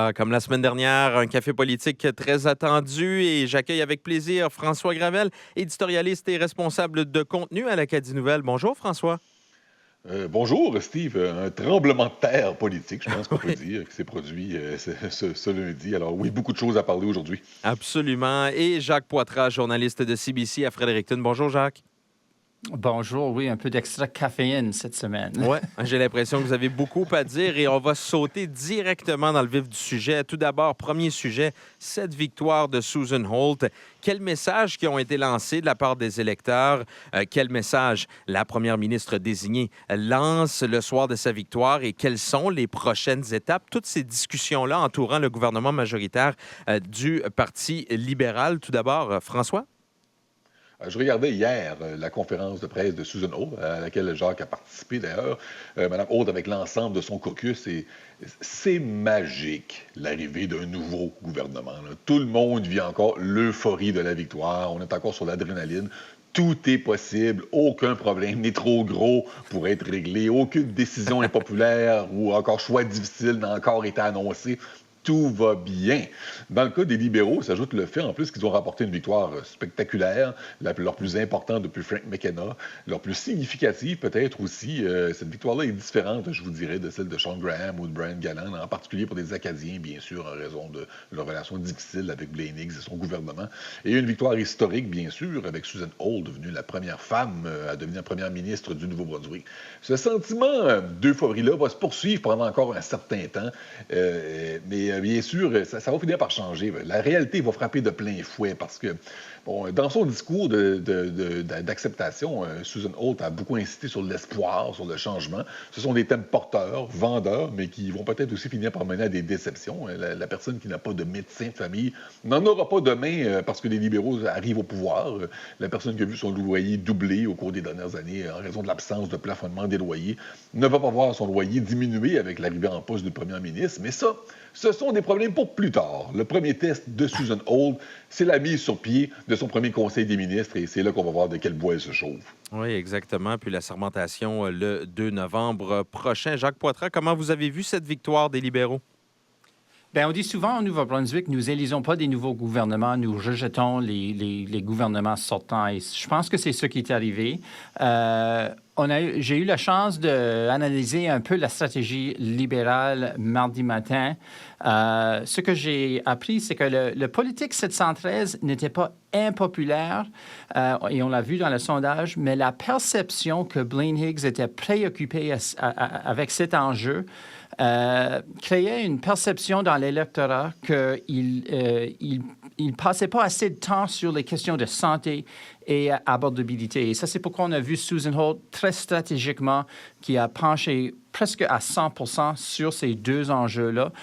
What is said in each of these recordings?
Voilà, comme la semaine dernière, un café politique très attendu et j'accueille avec plaisir François Gravel, éditorialiste et responsable de contenu à l'Acadie Nouvelle. Bonjour François. Bonjour, Steve. Un tremblement de terre politique, je pense qu'on peut Oui, dire, qui s'est produit ce lundi. Alors oui, beaucoup de choses à parler aujourd'hui. absolument. Et Jacques Poitras, journaliste de CBC à Fredericton. Bonjour Jacques. Bonjour, oui, un peu d'extra caféine cette semaine. Ouais, j'ai l'impression que vous avez beaucoup à dire et on va sauter directement dans le vif du sujet. Tout d'abord, premier sujet, cette victoire de Susan Holt. Quels messages qui ont été lancés de la part des électeurs? Quel message la première ministre désignée lance le soir de sa victoire et quelles sont les prochaines étapes? Toutes ces discussions-là entourant le gouvernement majoritaire du Parti libéral. Tout d'abord, François? Je regardais hier la conférence de presse de Susan Holt, à laquelle Jacques a participé d'ailleurs. Madame Holt avec l'ensemble de son caucus. Et c'est magique, l'arrivée d'un nouveau gouvernement, là. Tout le monde vit encore l'euphorie de la victoire. On est encore sur l'adrénaline. Tout est possible, aucun problème n'est trop gros pour être réglé, aucune décision impopulaire ou encore choix difficile n'a encore été annoncé. Tout va bien. Dans le cas des libéraux, s'ajoute le fait en plus qu'ils ont remporté une victoire spectaculaire, leur plus importante depuis Frank McKenna, leur plus significative peut-être aussi. Cette victoire-là est différente, je vous dirais, de celle de Sean Graham ou de Brian Gallant, en particulier pour des Acadiens, bien sûr, en raison de leur relation difficile avec Blaine Higgs et son gouvernement. Et une victoire historique, bien sûr, avec Susan Holt, devenue la première femme à devenir première ministre du Nouveau-Brunswick. Ce sentiment d'euphorie-là va se poursuivre pendant encore un certain temps, mais bien sûr, ça va finir par changer. La réalité va frapper de plein fouet parce que, bon, dans son discours d'acceptation, Susan Holt a beaucoup insisté sur l'espoir, sur le changement. Ce sont des thèmes porteurs, vendeurs, mais qui vont peut-être aussi finir par mener à des déceptions. La personne qui n'a pas de médecin de famille n'en aura pas demain parce que les libéraux arrivent au pouvoir. La personne qui a vu son loyer doublé au cours des dernières années en raison de l'absence de plafonnement des loyers ne va pas voir son loyer diminuer avec l'arrivée en poste du premier ministre. Mais ça, ce sont des problèmes pour plus tard. Le premier test de Susan Holt, c'est la mise sur pied de son premier conseil des ministres et c'est là qu'on va voir de quel bois elle se chauffe. Oui, exactement. Puis la sermentation le 2 novembre prochain. Jacques Poitras, comment vous avez vu cette victoire des libéraux? Bien, on dit souvent au Nouveau-Brunswick, nous élisons pas des nouveaux gouvernements, nous rejetons les gouvernements sortants. Et je pense que c'est ce qui est arrivé. J'ai eu la chance d'analyser un peu la stratégie libérale mardi matin. Ce que j'ai appris, c'est que le politique 713 n'était pas impopulaire, et on l'a vu dans le sondage, mais la perception que Blaine Higgs était préoccupé avec cet enjeu créait une perception dans l'électorat qu'il ne passait pas assez de temps sur les questions de santé et abordabilité. Et ça, c'est pourquoi on a vu Susan Holt très stratégiquement qui a penché presque à 100% sur ces deux enjeux-là.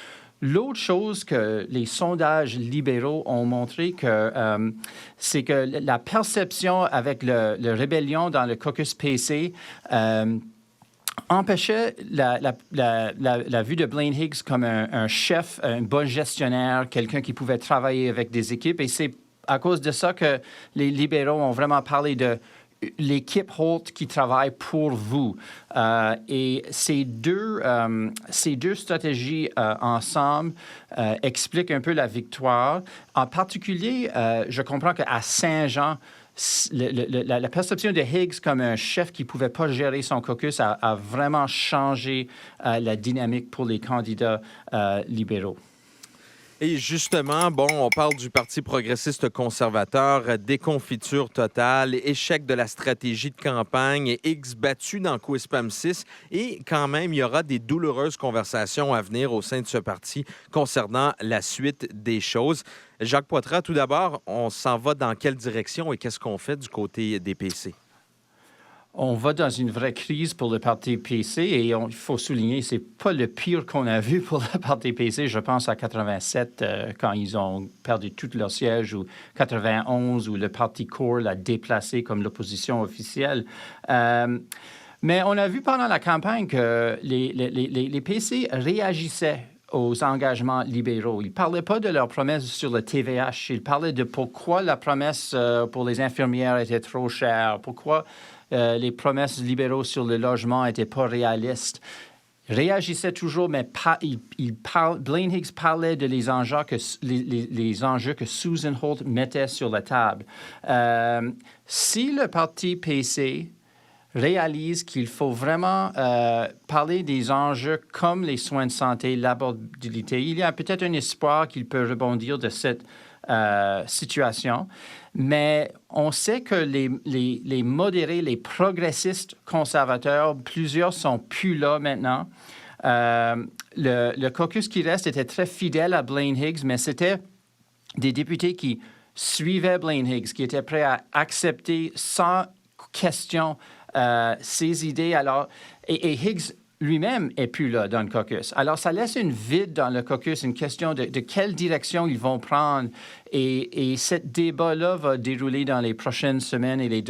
L'autre chose que les sondages libéraux ont montré, c'est que la perception avec le rébellion dans le caucus PC empêchait la vue de Blaine Higgs comme un chef, un bon gestionnaire, quelqu'un qui pouvait travailler avec des équipes. Et c'est à cause de ça que les libéraux ont vraiment parlé de l'équipe Holt qui travaille pour vous. Et ces deux stratégies ensemble expliquent un peu la victoire. En particulier, je comprends qu'à Saint-Jean, la perception de Higgs comme un chef qui ne pouvait pas gérer son caucus a vraiment changé la dynamique pour les candidats libéraux. Et justement, bon, on parle du Parti progressiste conservateur, déconfiture totale, échec de la stratégie de campagne, X battu dans Quispam 6. Et quand même, il y aura des douloureuses conversations à venir au sein de ce parti concernant la suite des choses. Jacques Poitras, tout d'abord, on s'en va dans quelle direction et qu'est-ce qu'on fait du côté des PC? On va dans une vraie crise pour le Parti PC et il faut souligner, c'est pas le pire qu'on a vu pour le Parti PC. Je pense à 87, quand ils ont perdu tous leurs sièges, ou 91, où le Parti Core l'a déplacé comme l'opposition officielle. Mais on a vu pendant la campagne que les PC réagissaient aux engagements libéraux. Ils ne parlaient pas de leurs promesses sur le TVH. Ils parlaient de pourquoi la promesse pour les infirmières était trop chère, pourquoi les promesses libéraux sur le logement n'étaient pas réalistes. réagissait toujours, mais Blaine Higgs parlait de les enjeux que Susan Holt mettait sur la table. Si le parti PC réalise qu'il faut vraiment parler des enjeux comme les soins de santé, l'abordabilité, il y a peut-être un espoir qu'il peut rebondir de cette situation. Mais on sait que les modérés, les progressistes conservateurs, plusieurs sont plus là maintenant. Le caucus qui reste était très fidèle à Blaine Higgs, mais c'était des députés qui suivaient Blaine Higgs, qui étaient prêts à accepter sans question ses idées. Alors, et Higgs lui-même n'est plus là dans le caucus. Alors, ça laisse une vide dans le caucus, une question de quelle direction ils vont prendre. Et ce débat-là va dérouler dans les prochaines semaines et les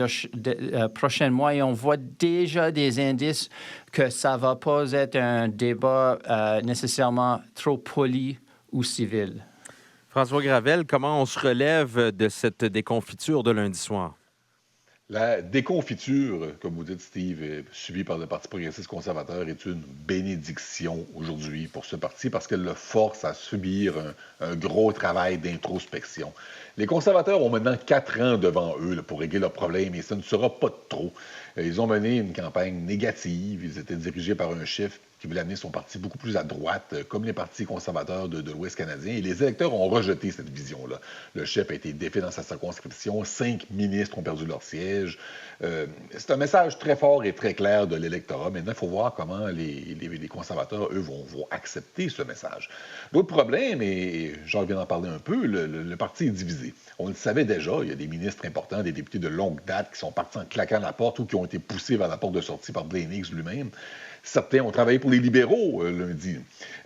prochains mois. Et on voit déjà des indices que ça ne va pas être un débat nécessairement trop poli ou civil. François Gravel, comment on se relève de cette déconfiture de lundi soir? La déconfiture, comme vous dites, Steve, subie par le Parti progressiste conservateur est une bénédiction aujourd'hui pour ce parti parce qu'elle le force à subir un gros travail d'introspection. Les conservateurs ont maintenant 4 ans devant eux là, pour régler leurs problèmes et ça ne sera pas de trop. Ils ont mené une campagne négative. Ils étaient dirigés par un chef qui voulait amener son parti beaucoup plus à droite, comme les partis conservateurs de l'Ouest canadien. Et les électeurs ont rejeté cette vision-là. Le chef a été défait dans sa circonscription. 5 ministres ont perdu leur siège. C'est un message très fort et très clair de l'électorat. Maintenant, il faut voir comment les conservateurs, eux, vont accepter ce message. L'autre problème, et j'en viens d'en parler un peu, le parti est divisé. On le savait déjà, il y a des ministres importants, des députés de longue date qui sont partis en claquant la porte ou qui ont été poussés vers la porte de sortie par Blaine Higgs lui-même. Certains ont travaillé pour les libéraux lundi.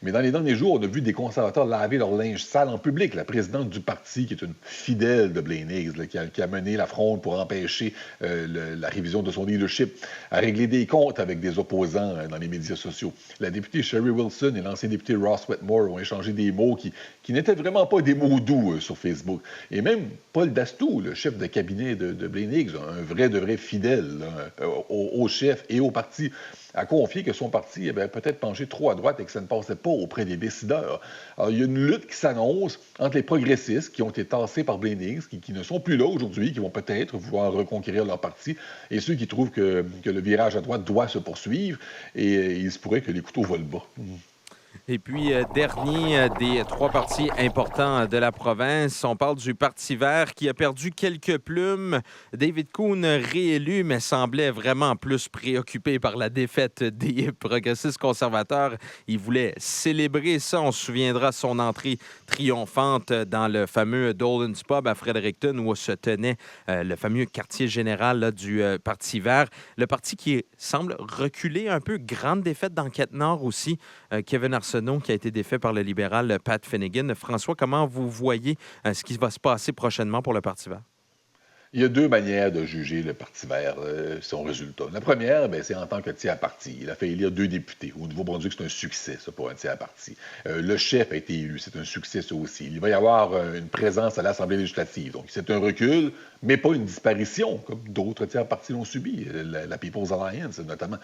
Mais dans les derniers jours, on a vu des conservateurs laver leur linge sale en public. La présidente du parti, qui est une fidèle de Blaine Higgs, là, qui a mené la fronde pour empêcher la révision de son leadership, a réglé des comptes avec des opposants dans les médias sociaux. La députée Sherry Wilson et l'ancien député Ross Wetmore ont échangé des mots qui n'étaient vraiment pas des mots doux sur Facebook. Et même Paul Dastou, le chef de cabinet de Blaine Higgs, un vrai de vrai fidèle là, au chef et au parti, a confié que son parti avait peut-être penché trop à droite et que ça ne passait pas auprès des décideurs. Alors, il y a une lutte qui s'annonce entre les progressistes qui ont été tassés par Blaine Higgs, qui ne sont plus là aujourd'hui, qui vont peut-être vouloir reconquérir leur parti, et ceux qui trouvent que le virage à droite doit se poursuivre, et il se pourrait que les couteaux volent bas. Et puis, dernier des 3 partis importants de la province, on parle du Parti vert qui a perdu quelques plumes. David Coon, réélu, mais semblait vraiment plus préoccupé par la défaite des progressistes conservateurs. Il voulait célébrer ça. On se souviendra de son entrée triomphante dans le fameux Dolan's Pub à Fredericton où se tenait le fameux quartier général là, du Parti vert. Le parti qui semble reculer un peu. Grande défaite dans Quête-Nord aussi. Kevin Arsenault qui a été défait par le libéral Pat Finnegan. François, comment vous voyez ce qui va se passer prochainement pour le Parti vert? Il y a 2 manières de juger le Parti vert, son résultat. La première, c'est en tant que tiers parti. Il a fait élire 2 députés. Au Nouveau-Brunswick, c'est un succès, ça, pour un tiers parti. Le chef a été élu, c'est un succès, ça aussi. Il va y avoir une présence à l'Assemblée législative. Donc, c'est un recul, mais pas une disparition, comme d'autres tiers partis l'ont subi, la People's Alliance, notamment.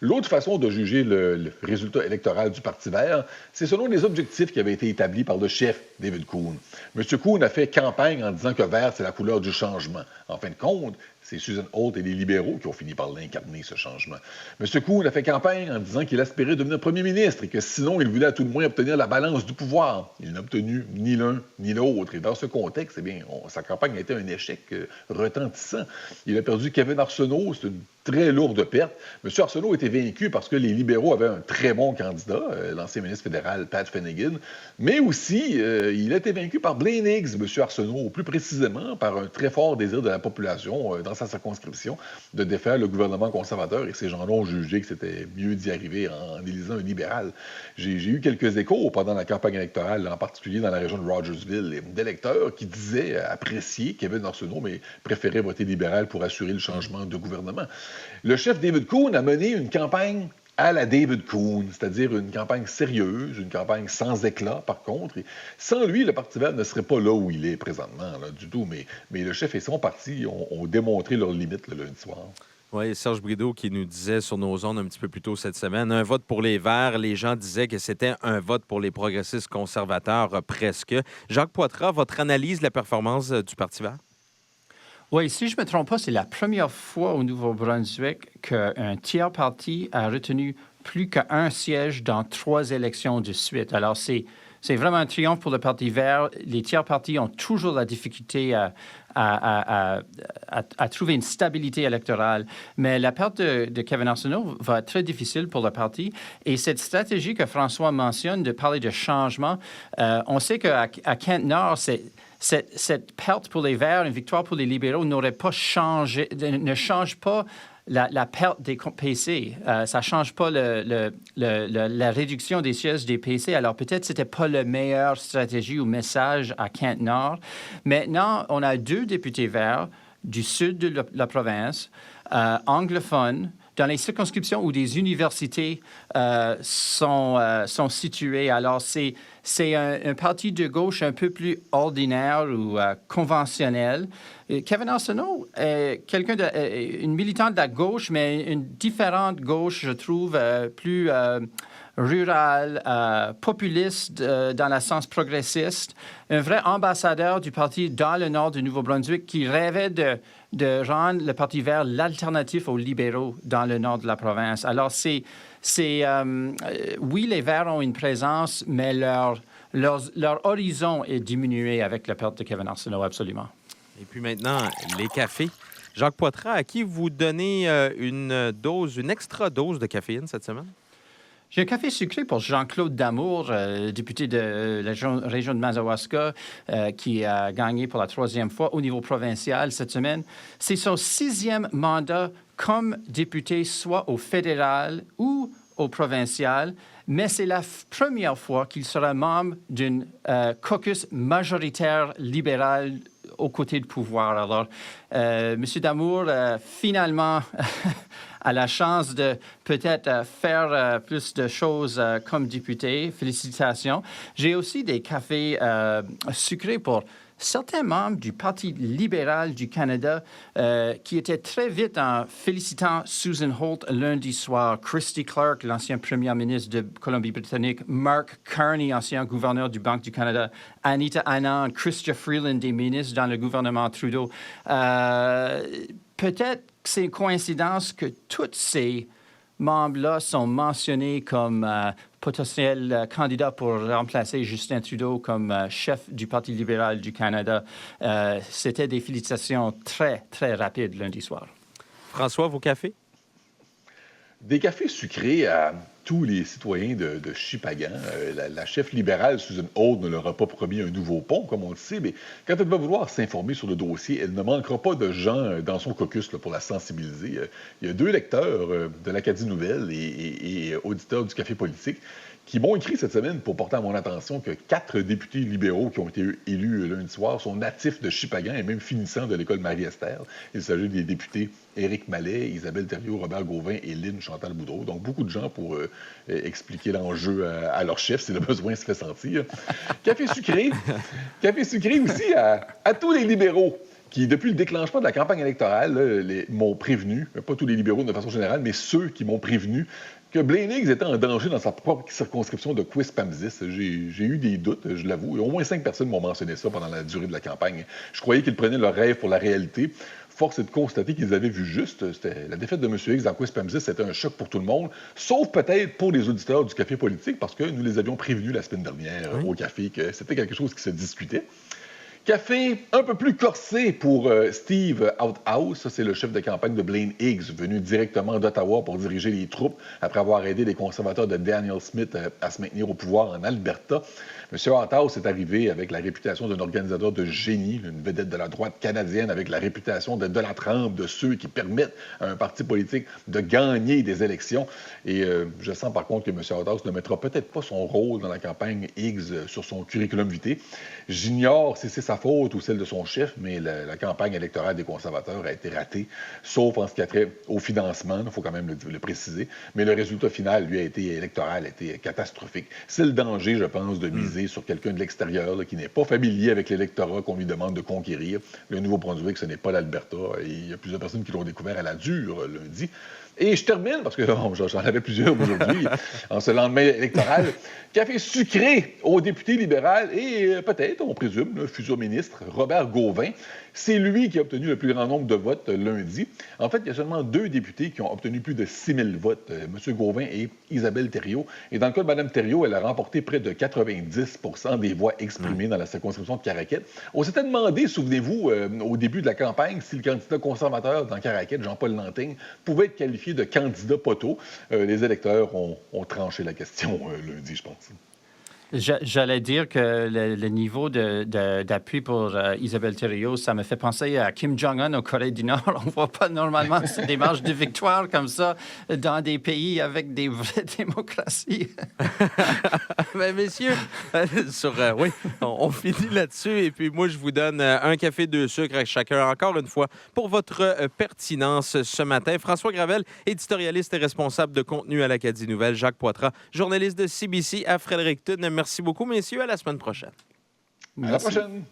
L'autre façon de juger le résultat électoral du Parti vert, c'est selon les objectifs qui avaient été établis par le chef, David Coon. M. Coon a fait campagne en disant que vert, c'est la couleur du changement. En fin de compte, c'est Susan Holt et les libéraux qui ont fini par l'incarner, ce changement. M. Coon a fait campagne en disant qu'il aspirait devenir premier ministre et que sinon, il voulait à tout le moins obtenir la balance du pouvoir. Il n'a obtenu ni l'un ni l'autre. Et dans ce contexte, sa campagne a été un échec retentissant. Il a perdu Kevin Arsenault, c'est une très lourde perte. M. Arsenault a été vaincu parce que les libéraux avaient un très bon candidat, l'ancien ministre fédéral Pat Finnegan, mais aussi, il a été vaincu par Blaine Higgs, M. Arsenault, plus précisément par un très fort désir de la population dans sa circonscription de défaire le gouvernement conservateur, et ces gens-là ont jugé que c'était mieux d'y arriver en élisant un libéral. J'ai eu quelques échos pendant la campagne électorale, en particulier dans la région de Rogersville, d'électeurs qui disaient apprécier Kevin Arsenault, mais préféraient voter libéral pour assurer le changement de gouvernement. Le chef David Coon a mené une campagne à la David Coon, c'est-à-dire une campagne sérieuse, une campagne sans éclat, par contre. Et sans lui, le Parti vert ne serait pas là où il est présentement, là, du tout. Mais le chef et son parti ont démontré leurs limites le lundi soir. Oui, Serge Brideau qui nous disait sur nos ondes un petit peu plus tôt cette semaine, un vote pour les Verts. Les gens disaient que c'était un vote pour les progressistes conservateurs, presque. Jacques Poitras, votre analyse de la performance du Parti vert? Oui, si je ne me trompe pas, c'est la première fois au Nouveau-Brunswick qu'un tiers parti a retenu plus qu'un siège dans 3 élections de suite. Alors, c'est vraiment un triomphe pour le Parti vert. Les tiers partis ont toujours la difficulté à trouver une stabilité électorale. Mais la perte de Kevin Arsenault va être très difficile pour le parti. Et cette stratégie que François mentionne de parler de changement, on sait qu'à Kent-Nord, cette perte pour les Verts, une victoire pour les libéraux n'aurait pas changé, ne change pas la perte des PC. Ça ne change pas la réduction des sièges des PC. Alors, peut-être que ce n'était pas la meilleure stratégie ou message à Kent-Nord. Maintenant, on a 2 députés verts du sud de la province, anglophones, dans les circonscriptions où des universités sont situées. Alors, c'est un parti de gauche un peu plus ordinaire ou conventionnel. Kevin Arsenault est une militante de la gauche, mais une différente gauche, je trouve, plus rurale, populiste dans le sens progressiste, un vrai ambassadeur du parti dans le nord du Nouveau-Brunswick qui rêvait de rendre le Parti vert l'alternative aux libéraux dans le nord de la province. Alors, oui, les Verts ont une présence, mais leur horizon est diminué avec la perte de Kevin Arsenault, absolument. Et puis maintenant, les cafés. Jacques Poitras, à qui vous donnez une extra dose de caféine cette semaine? J'ai un café sucré pour Jean-Claude Damour, député de la région de Mazawaska, qui a gagné pour la 3e fois au niveau provincial cette semaine. C'est son 6e mandat comme député, soit au fédéral ou au provincial, mais c'est la première fois qu'il sera membre d'une caucus majoritaire libéral aux côtés du pouvoir. Alors, M. Damour, finalement, a la chance de peut-être faire plus de choses comme député. Félicitations. J'ai aussi des cafés sucrés pour certains membres du Parti libéral du Canada qui étaient très vite en félicitant Susan Holt lundi soir, Christy Clark, l'ancien premier ministre de Colombie-Britannique, Mark Carney, ancien gouverneur du Banque du Canada, Anita Anand, Chrystia Freeland, des ministres dans le gouvernement Trudeau. Peut-être que c'est une coïncidence que tous ces membres-là sont mentionnés comme potentiels candidats pour remplacer Justin Trudeau comme chef du Parti libéral du Canada. C'était des félicitations très, très rapides lundi soir. François, vos cafés? Des cafés sucrés à tous les citoyens de Shippagan. La chef libérale, Susan Holt, ne leur a pas promis un nouveau pont, comme on le sait, mais quand elle va vouloir s'informer sur le dossier, elle ne manquera pas de gens dans son caucus pour la sensibiliser. Il y a 2 lecteurs de l'Acadie Nouvelle et auditeurs du Café politique qui m'ont écrit cette semaine pour porter à mon attention que 4 députés libéraux qui ont été élus lundi soir sont natifs de Shippagan et même finissants de l'école Marie-Esther. Il s'agit des députés Éric Mallet, Isabelle Thériault, Robert Gauvin et Lynn Chantal Boudreau. Donc, beaucoup de gens pour expliquer l'enjeu à leur chef si le besoin se fait sentir. Café sucré aussi à tous les libéraux qui, depuis le déclenchement de la campagne électorale, m'ont prévenu, pas tous les libéraux de façon générale, mais ceux qui m'ont prévenu que Blaine Higgs était en danger dans sa propre circonscription de Quispamsis. J'ai eu des doutes, je l'avoue. Au moins 5 personnes m'ont mentionné ça pendant la durée de la campagne. Je croyais qu'ils prenaient leur rêve pour la réalité. Force est de constater qu'ils avaient vu juste. La défaite de M. Higgs dans Quispamsis, c'était un choc pour tout le monde, sauf peut-être pour les auditeurs du Café politique, parce que nous les avions prévenus la semaine dernière au Café que c'était quelque chose qui se discutait. Café un peu plus corsé pour Steve Outhouse. Ça, c'est le chef de campagne de Blaine Higgs, venu directement d'Ottawa pour diriger les troupes après avoir aidé les conservateurs de Daniel Smith à se maintenir au pouvoir en Alberta. M. Outhouse est arrivé avec la réputation d'un organisateur de génie, une vedette de la droite canadienne avec la réputation de la trempe de ceux qui permettent à un parti politique de gagner des élections. Et je sens par contre que M. Outhouse ne mettra peut-être pas son rôle dans la campagne Higgs sur son curriculum vitae. J'ignore si c'est sa sa faute ou celle de son chef, mais la campagne électorale des conservateurs a été ratée, sauf en ce qui a trait au financement, il faut quand même le préciser. Mais le résultat final, lui, électoral, a été catastrophique. C'est le danger, je pense, de miser sur quelqu'un de l'extérieur là, qui n'est pas familier avec l'électorat qu'on lui demande de conquérir. Le Nouveau-Brunswick, ce n'est pas l'Alberta. Il y a plusieurs personnes qui l'ont découvert à la dure lundi. Et je termine, parce que j'en avais plusieurs aujourd'hui, en ce lendemain électoral. Café sucré au député libéral et peut-être, on présume, le futur ministre Robert Gauvin. C'est lui qui a obtenu le plus grand nombre de votes lundi. En fait, il y a seulement 2 députés qui ont obtenu plus de 6 000 votes, M. Gauvin et Isabelle Thériault. Et dans le cas de Mme Thériault, elle a remporté près de 90 % des voix exprimées dans la circonscription de Caraquet. On s'était demandé, souvenez-vous, au début de la campagne, si le candidat conservateur dans Caraquet, Jean-Paul Lanting, pouvait être qualifié de candidat poteau. Les électeurs ont tranché la question lundi, je pense. J'allais dire que le niveau d'appui pour Isabelle Thériault, ça me fait penser à Kim Jong-un au Corée du Nord. On ne voit pas normalement des marches de victoire comme ça dans des pays avec des vraies démocraties. Mais messieurs, oui, on finit là-dessus. Et puis moi, je vous donne un café, 2 sucres à chacun, encore une fois, pour votre pertinence ce matin. François Gravel, éditorialiste et responsable de contenu à l'Acadie Nouvelle. Jacques Poitras, journaliste de CBC à Fredericton. Merci beaucoup, messieurs. À la semaine prochaine. À la prochaine.